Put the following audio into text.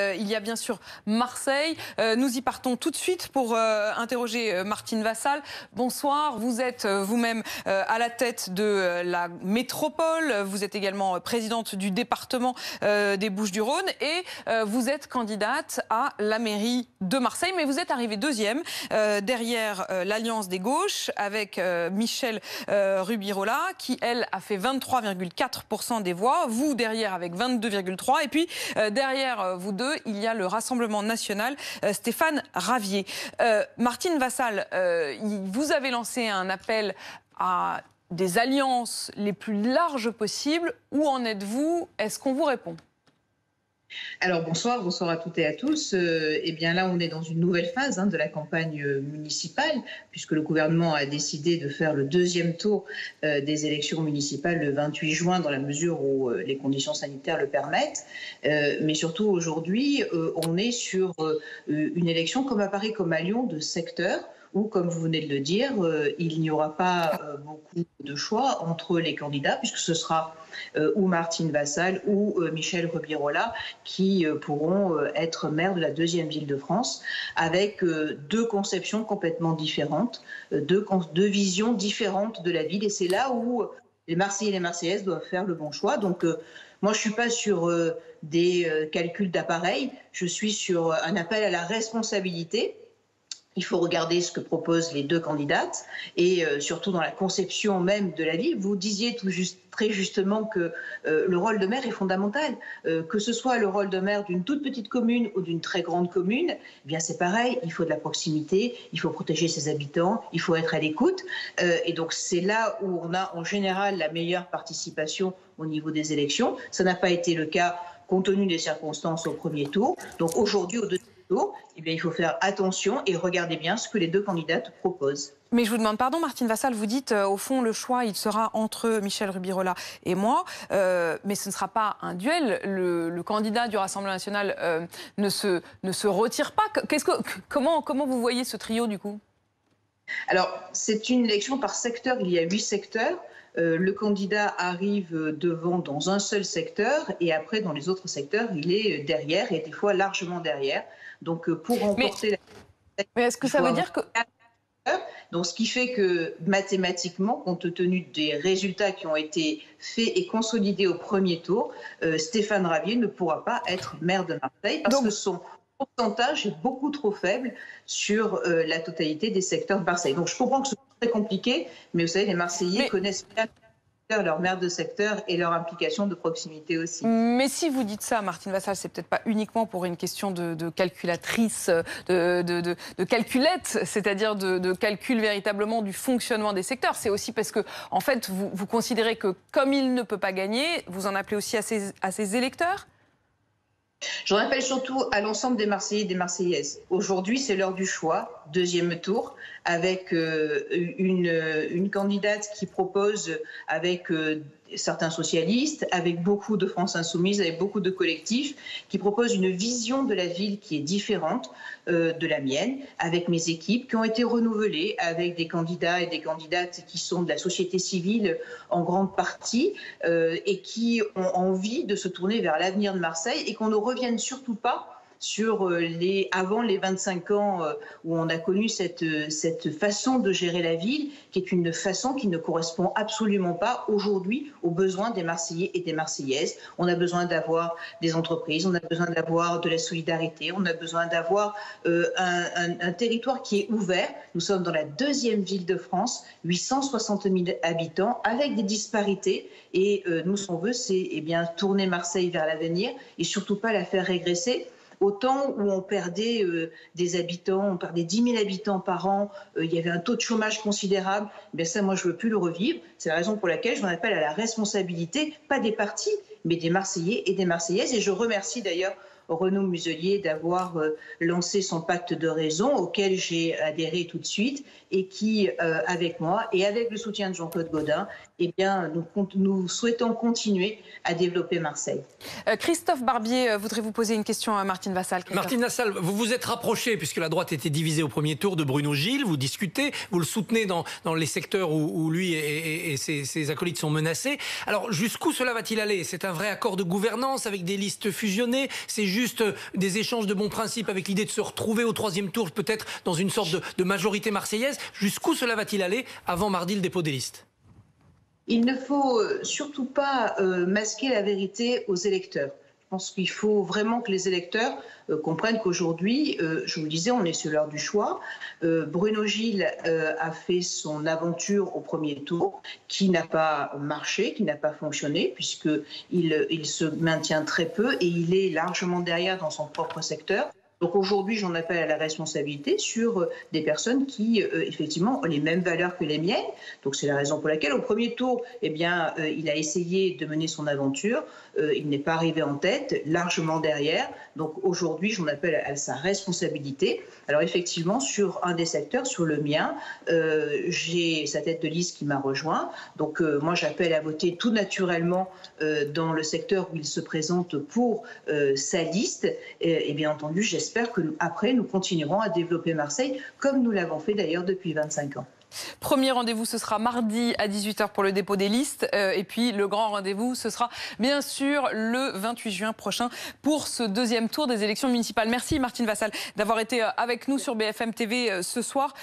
Il y a bien sûr Marseille. Nous y partons tout de suite pour interroger Martine Vassal. Bonsoir, vous êtes vous-même à la tête de la métropole. Vous êtes également présidente du département des Bouches-du-Rhône et vous êtes candidate à la mairie de Marseille. Mais vous êtes arrivée deuxième derrière l'Alliance des gauches avec Michèle Rubirola qui, elle, a fait 23,4% des voix. Vous, derrière, avec 22,3%. Et puis, derrière vous deux, il y a le Rassemblement national, Stéphane Ravier. Martine Vassal, vous avez lancé un appel à des alliances les plus larges possibles. Où en êtes-vous? Est-ce qu'on vous répond? Alors bonsoir à toutes et à tous. Eh bien là, on est dans une nouvelle phase de la campagne municipale, puisque le gouvernement a décidé de faire le deuxième tour des élections municipales le 28 juin, dans la mesure où les conditions sanitaires le permettent. Mais surtout aujourd'hui, on est sur une élection comme à Paris comme à Lyon de secteur, où, comme vous venez de le dire, il n'y aura pas beaucoup de choix entre les candidats, puisque ce sera ou Martine Vassal ou Michèle Rubirola qui pourront être maire de la deuxième ville de France, avec deux conceptions complètement différentes, deux visions différentes de la ville. Et c'est là où les Marseillais et les Marseillaises doivent faire le bon choix. Donc, moi, je ne suis pas sur des calculs d'appareil, je suis sur un appel à la responsabilité. Il faut regarder ce que proposent les deux candidates et surtout dans la conception même de la ville. Vous disiez très justement que le rôle de maire est fondamental. Que ce soit le rôle de maire d'une toute petite commune ou d'une très grande commune, eh bien c'est pareil, il faut de la proximité, il faut protéger ses habitants, il faut être à l'écoute. Et donc c'est là où on a en général la meilleure participation au niveau des élections. Ça n'a pas été le cas compte tenu des circonstances au premier tour. Donc aujourd'hui, au deuxième tour, eh bien, il faut faire attention et regarder bien ce que les deux candidates proposent. Mais je vous demande pardon, Martine Vassal, vous dites au fond le choix il sera entre Michèle Rubirola et moi, mais ce ne sera pas un duel. Le candidat du Rassemblement national ne se retire pas. Comment vous voyez ce trio du coup? Alors c'est une élection par secteur, il y a 8 secteurs. Le candidat arrive devant dans un seul secteur et après dans les autres secteurs il est derrière et des fois largement derrière. Donc pour remporter mais est-ce que ça veut dire que... Donc, ce qui fait que mathématiquement, compte tenu des résultats qui ont été faits et consolidés au premier tour, Stéphane Ravier ne pourra pas être maire de Marseille parce que son pourcentage est beaucoup trop faible sur la totalité des secteurs de Marseille. Donc je comprends que ce soit très compliqué, mais vous savez, les Marseillais connaissent bien leur maire de secteur et leur implication de proximité aussi. Mais si vous dites ça, Martine Vassal, c'est peut-être pas uniquement pour une question de calculatrice, de calculette, c'est-à-dire de calcul véritablement du fonctionnement des secteurs. C'est aussi parce que, en fait, vous considérez que comme il ne peut pas gagner, vous en appelez aussi à ses électeurs? J'en appelle surtout à l'ensemble des Marseillais et des Marseillaises. Aujourd'hui, c'est l'heure du choix, deuxième tour, avec une candidate qui propose avec certains socialistes, avec beaucoup de France Insoumise, avec beaucoup de collectifs, qui propose une vision de la ville qui est différente de la mienne, avec mes équipes qui ont été renouvelées, avec des candidats et des candidates qui sont de la société civile en grande partie et qui ont envie de se tourner vers l'avenir de Marseille et qu'on ne revienne surtout pas sur avant les 25 ans où on a connu cette façon de gérer la ville, qui est une façon qui ne correspond absolument pas aujourd'hui aux besoins des Marseillais et des Marseillaises. On a besoin d'avoir des entreprises, on a besoin d'avoir de la solidarité, on a besoin d'avoir un territoire qui est ouvert. Nous sommes dans la deuxième ville de France, 860 000 habitants, avec des disparités. Et nous, ce qu'on veut, c'est tourner Marseille vers l'avenir et surtout pas la faire régresser. Au temps où on perdait des habitants, on perdait 10 000 habitants par an, il y avait un taux de chômage considérable, bien ça, moi, je ne veux plus le revivre. C'est la raison pour laquelle je m'en appelle à la responsabilité, pas des partis, mais des Marseillais et des Marseillaises. Et je remercie d'ailleurs Renaud Muselier d'avoir lancé son pacte de raison auquel j'ai adhéré tout de suite et qui, avec moi et avec le soutien de Jean-Claude Gaudin, eh bien, nous souhaitons continuer à développer Marseille. Christophe Barbier, voudrez-vous poser une question à Martine Vassal? Martine Vassal, vous vous êtes rapproché, puisque la droite était divisée au premier tour, de Bruno Gilles, vous discutez, vous le soutenez dans les secteurs où lui et ses acolytes sont menacés. Alors jusqu'où cela va-t-il aller? C'est un vrai accord de gouvernance avec des listes fusionnées? C'est juste juste des échanges de bons principes avec l'idée de se retrouver au 3e tour, peut-être dans une sorte de majorité marseillaise. Jusqu'où cela va-t-il aller avant mardi le dépôt des listes? Il ne faut surtout pas masquer la vérité aux électeurs. Je pense qu'il faut vraiment que les électeurs comprennent qu'aujourd'hui, je vous le disais, on est sur l'heure du choix. Bruno Gilles a fait son aventure au premier tour, qui n'a pas marché, qui n'a pas fonctionné, puisqu'il se maintient très peu et il est largement derrière dans son propre secteur. Donc aujourd'hui, j'en appelle à la responsabilité sur des personnes qui, effectivement, ont les mêmes valeurs que les miennes. Donc c'est la raison pour laquelle, au premier tour, eh bien, il a essayé de mener son aventure. Il n'est pas arrivé en tête, largement derrière. Donc aujourd'hui, j'en appelle à sa responsabilité. Alors effectivement, sur un des secteurs, sur le mien, j'ai sa tête de liste qui m'a rejoint. Donc moi, j'appelle à voter tout naturellement dans le secteur où il se présente pour sa liste. Et bien entendu, j'espère qu'après, nous continuerons à développer Marseille, comme nous l'avons fait d'ailleurs depuis 25 ans. Premier rendez-vous, ce sera mardi à 18 h pour le dépôt des listes. Et puis le grand rendez-vous, ce sera bien sûr le 28 juin prochain pour ce 2e tour des élections municipales. Merci Martine Vassal d'avoir été avec nous sur BFM TV ce soir.